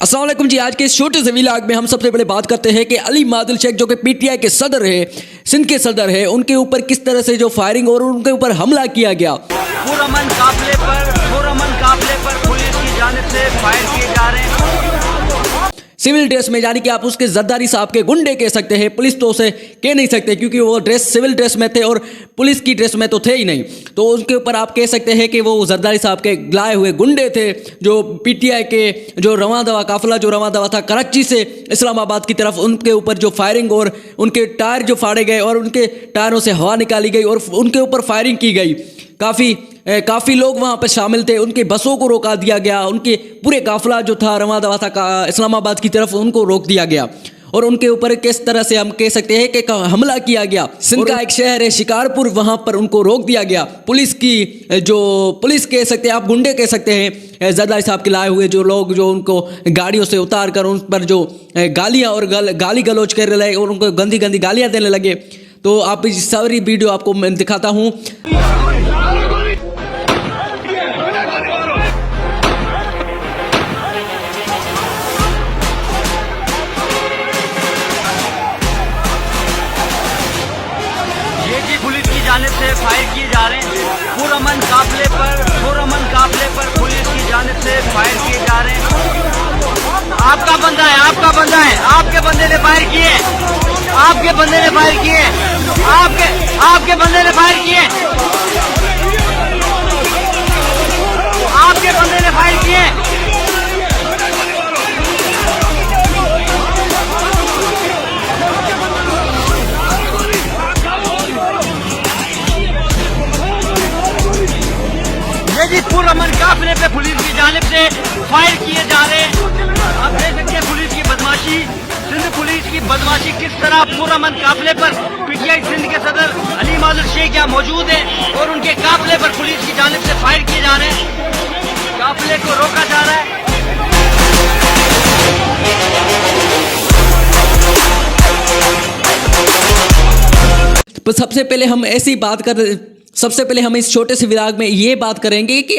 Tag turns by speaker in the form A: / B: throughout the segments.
A: अस्सलाम वालेकुम जी। आज के इस छोटे से व्लॉग में हम सबसे पहले बात करते हैं कि अली मादिल शेख जो कि पीटीआई के सदर है, सिंध के सदर है, उनके ऊपर किस तरह से जो फायरिंग और उनके ऊपर हमला किया गया।
B: पुरअमन काफिले पर पुलिस की जानिब से फायर किए जा रहे हैं।
A: सिविल ड्रेस में, यानी कि आप उसके जरदारी साहब के गुंडे कह सकते हैं, पुलिस तो उसे कह नहीं सकते क्योंकि वो ड्रेस सिविल ड्रेस में थे और पुलिस की ड्रेस में तो थे ही नहीं। तो उनके ऊपर आप कह सकते हैं कि वो जरदारी साहब के लाए हुए गुंडे थे, जो पीटीआई के जो रवां दवा काफिला जो रवां दवा था कराची से इस्लामाबाद की तरफ, उनके ऊपर जो फायरिंग और उनके टायर जो फाड़े गए और उनके टायरों से हवा निकाली गई और उनके ऊपर फायरिंग की गई। काफ़ी लोग वहाँ पर शामिल थे, उनकी बसों को रोका दिया गया, उनके पूरे काफिला जो था रवां दवा था इस्लामाबाद की तरफ, उनको रोक दिया गया और उनके ऊपर किस तरह से हम कह सकते हैं कि हमला किया गया। सिंध का एक शहर है शिकारपुर, वहाँ पर उनको रोक दिया गया। पुलिस कह सकते हैं, आप गुंडे कह सकते हैं, जरदारी साहब के लाए हुए जो लोग जो उनको गाड़ियों से उतार कर उन पर जो गालियाँ और गाली गलौज कर रहे और उनको गंदी गंदी गालियाँ देने लगे। तो आप इस सारी वीडियो आपको मैं दिखाता हूँ।
B: पुलिस की जानिब से फायर किए जा रहे हैं। पुरअमन काफिले पर पुलिस की जानिब से फायर किए जा रहे हैं। आपका बंदा है, आपके बंदे ने फायर किए, आपके बंदे ने फायर किए, आपके बंदे ने फायर किए, आपके बंदे ने फायर किए। जी पुरअमन काफिले पे पुलिस की जानिब से फायर किए जा रहे हैं। आप देख सकते हैं पुलिस की बदमाशी, सिंध पुलिस की बदमाशी किस तरह पुरअमन काफिले पर। पीटीआई सिंध के सदर अली मादिल शेख यहाँ मौजूद है और उनके काफिले पर पुलिस की जानिब से फायर किए जा रहे हैं। काफिले को रोका जा रहा है।
A: सबसे पहले हम इस छोटे से विराग में ये बात करेंगे कि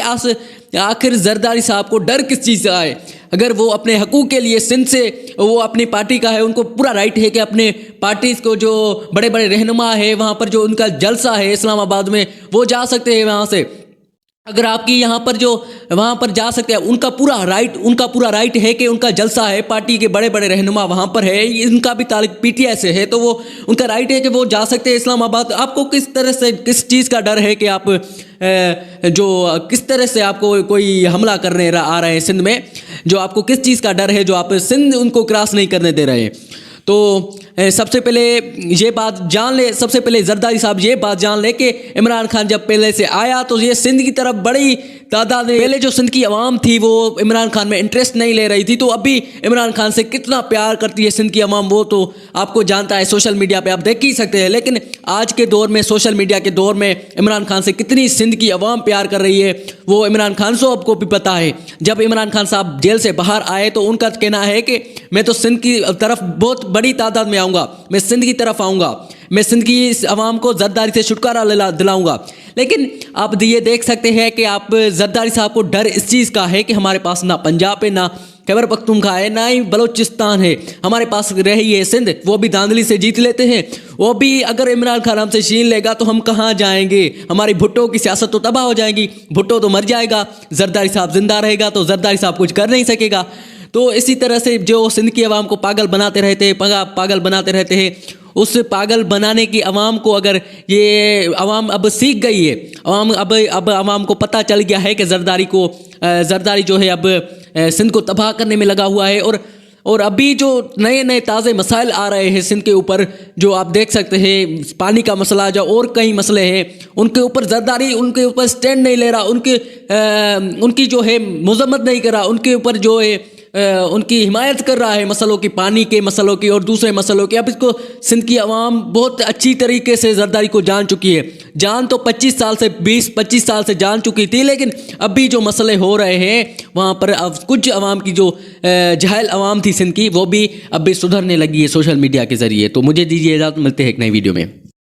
A: आखिर जरदारी साहब को डर किस चीज़ से आए। अगर वो अपने हकूक़ के लिए सिंध से, वो अपनी पार्टी का है, उनको पूरा राइट है कि अपने पार्टी को जो बड़े बड़े रहनुमा है वहाँ पर जो उनका जलसा है इस्लामाबाद में, वो जा सकते हैं वहाँ से। अगर आपकी यहाँ पर जो वहाँ पर जा सकते हैं, उनका पूरा राइट है कि उनका जलसा है, पार्टी के बड़े बड़े रहनुमा वहाँ पर है, इनका भी ताल्लुक पीटीआई से है, तो वो उनका राइट है कि वो जा सकते हैं इस्लामाबाद। आपको किस तरह से किस चीज़ का डर है कि आप किस तरह से आपको कोई हमला करने आ रहे हैं सिंध में, जो आपको किस चीज़ का डर है जो आप सिंध उनको क्रॉस नहीं करने दे रहे हैं। तो सबसे पहले ये बात जान ले, सबसे पहले जरदारी साहब ये बात जान ले कि इमरान खान जब पहले से आया तो ये सिंध की तरफ बड़ी तादाद में, पहले जो सिंध की आवाम थी वो इमरान खान में इंटरेस्ट नहीं ले रही थी, तो अभी इमरान खान से कितना प्यार करती है सिंध की आवाम वो तो आपको जानता है, सोशल मीडिया पे आप देख ही सकते हैं। लेकिन आज के दौर में, सोशल मीडिया के दौर में, इमरान खान से कितनी सिंध की आवाम प्यार कर रही है वो इमरान खान साहब को भी पता है। जब इमरान खान साहब जेल से बाहर आए तो उनका कहना है कि मैं तो सिंध की तरफ बहुत बड़ी तादाद में आऊँगा, मैं सिंध की तरफ आऊँगा, मैं सिंध की इस आवाम को जरदारी से छुटकारा दिलाऊंगा। लेकिन आप ये देख सकते हैं कि आप जरदारी साहब को डर इस चीज़ का है कि हमारे पास ना पंजाब है, ना खैबर पख्तूनख्वा है, ना ही बलोचिस्तान है, हमारे पास रही है सिंध, वो भी धांधली से जीत लेते हैं। वो भी अगर इमरान खान हमसे छीन लेगा तो हम कहाँ जाएंगे, हमारी भुट्टो की सियासत तो तबाह हो जाएगी, भुट्टो तो मर जाएगा, जरदारी साहब जिंदा रहेगा तो जरदारी साहब कुछ कर नहीं सकेगा। तो इसी तरह से जो सिंध की आवाम को पागल बनाते रहते हैं, उस पागल बनाने की आवाम को अगर ये आवाम अब सीख गई है, अब आवाम को पता चल गया है कि जरदारी जो है अब सिंध को तबाह करने में लगा हुआ है। और अभी जो नए ताज़े मसाइल आ रहे हैं सिंध के ऊपर, जो आप देख सकते हैं, पानी का मसला, जो और कई मसले हैं, उनके ऊपर जरदारी उनके ऊपर स्टैंड नहीं ले रहा, उनकी जो है मजम्मत नहीं कर रहा, उनके ऊपर जो है उनकी हिमायत कर रहा है मसलों की, पानी के मसलों की और दूसरे मसलों की। अब इसको सिंध की आवाम बहुत अच्छी तरीके से जरदारी को जान चुकी है। जान तो 20-25 साल से जान चुकी थी, लेकिन अभी जो मसले हो रहे हैं वहाँ पर अब कुछ आवाम की जो जाहिल आवाम थी सिंध की, वो भी अब भी सुधरने लगी है सोशल मीडिया के ज़रिए। तो मुझे दीजिए इजाज़त, मिलते हैं एक नई वीडियो में।